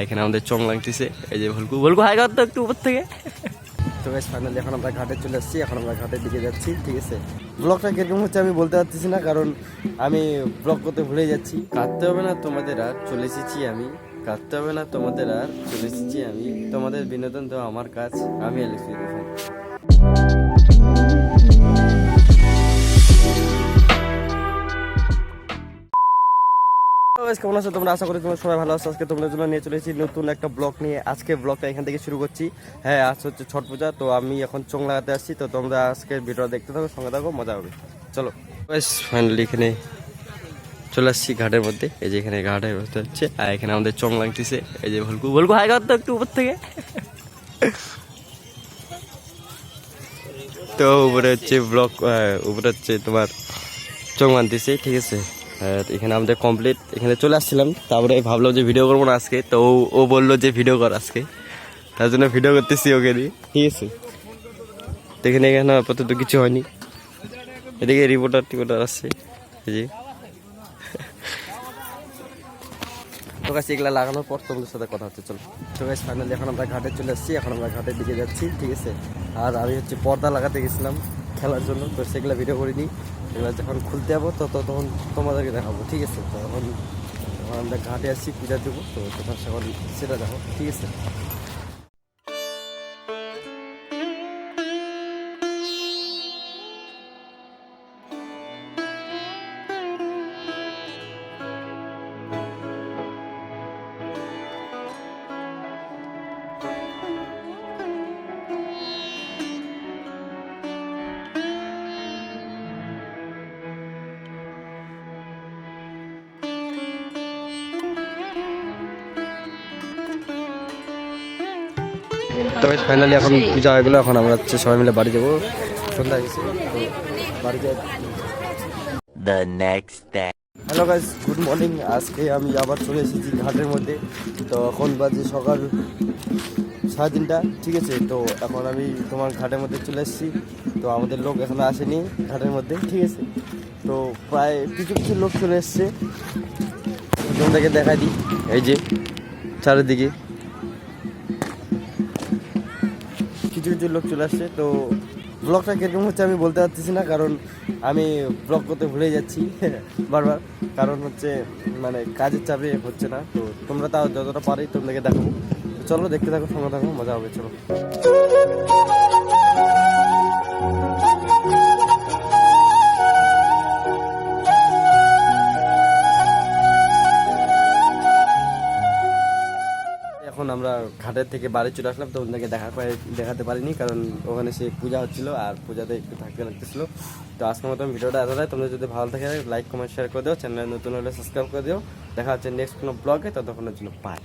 এখানে আমাদের চং লাগতেছে। এই যে ভলকু ভলকু হাই কর তো একটু উপর থেকে। তো গাইস ফাইনালি এখন আমরা ঘাটে চলে আসছি, এখন আমরা ঘাটের দিকে যাচ্ছি। ঠিক আছে, ব্লগটা কিরকম হচ্ছে আমি বলতে পারতেছি না, কারণ আমি ব্লগ করতে ভুলে যাচ্ছি। কাটতে হবে না তোমাদের আর, চলে এসেছি আমি। কাটতে হবে না তোমাদের আর, চলে এসেছি আমি। তোমাদের বিনোদন তো আমার কাজ, আমি অ্যালেক্স। কেমন আছো তোমরা? আশা করি তোমরা সবাই ভালো আছো। আজকে তোমাদের জন্য নিয়ে চলেছি নতুন একটা ব্লগ নিয়ে। আজকে ব্লগটা এখান থেকে শুরু করছি। হ্যাঁ, আজ হচ্ছে ছট পূজা, তো আমি এখন চোং লাগাতে আসছি। তো তোমরা আজকের ভিডিও দেখতে থাকো, সঙ্গে থাকো, মজা হবে। চলো ফাইনালি এখানে চলে আসছি ঘাটের মধ্যে। এই যে এখানে ঘাটের ব্যবস্থা হচ্ছে, আর এখানে আমাদের চোং লাগতেছে। এই যে ভলকু ভলকু হাই কর তো একটু উপর থেকে। তো উপরে হচ্ছে ব্লগ, উপরে হচ্ছে তোমার চোং বানতেছে। ঠিক আছে, এখানে আমাদের কমপ্লিট। এখানে চলে আসছিলাম, তারপরে ভাবলাম যে ভিডিও করবো না আজকে। তো ও বললো যে ভিডিও কর আজকে, তার জন্য ভিডিও করতেছি ওকে দিয়ে। ঠিক আছে, তো এখানে আপাতত কিছু হয়নি। এদিকে রিপোর্টার আসছে। এই যে তো গাছ এগুলা লাগানোর পর তোমাদের সাথে কথা হচ্ছে। চলো তো গাছ ফাইনালি এখন আমরা ঘাটে চলে আসছি, এখন আমরা ঘাটের দিকে যাচ্ছি। ঠিক আছে, আর আমি হচ্ছে পর্দা লাগাতে গেছিলাম খেলার জন্য, তো সেগুলো ভিডিও করিনি। এগুলো যখন খুলতে যাবো তখন তোমাদেরকে দেখাবো। ঠিক আছে, তো এখন আমরা ঘাটে আসছি পূজা দেবো, তো তোমার সকল সেটা দেখো। ঠিক আছে, তবে ফাইনালি এখন পূজা হয়ে গেলো। এখন আমরা হচ্ছে সবাই মিলে বাড়ি যাবো, সন্ধ্যা গেছে, তো বাড়ি যাই। The next day. Hello guys, good morning. আজকে আমি আবার চলে এসেছি ঘাটের মধ্যে। তো এখন বাজে সকাল 3:30। ঠিক আছে, তো এখন আমি তোমার ঘাটের মধ্যে চলে এসেছি। তো আমাদের লোক এখনো আসেনি ঘাটের মধ্যে। ঠিক আছে, তো প্রায় কিছু কিছু লোক চলে এসছে, তোমাদেরকে দেখাই দিই। এই যে চারিদিকে কিছু কিছু লোক চলে আসছে। তো ব্লগটা কিরকম হচ্ছে আমি বলতে পারতেছি না, কারণ আমি ব্লগ করতে ভুলে যাচ্ছি বারবার, কারণ হচ্ছে মানে কাজের চাপে হচ্ছে না। তো তোমরা তাও যতটা পারি তোমাদেরকে দেখাবো। চলো দেখতে থাকো, সঙ্গে থাকো, মজা হবে। চলো এখন আমরা ঘাটের থেকে বাড়ি চলে আসলাম। তো ওনাকে দেখাতে পারিনি, কারণ ওখানে সে পূজা হচ্ছিল, আর পূজাতে একটু থাকতে লাগতেছিল। তো আজকের মতন ভিডিওটা এতটাই। তোমরা যদি ভালো থাকে লাইক কমেন্ট শেয়ার করে দিও, চ্যানেলে নতুন হলে সাবস্ক্রাইব করে দিও। দেখা হচ্ছে নেক্সট কোনো ব্লগে, ততক্ষণের জন্য বাই।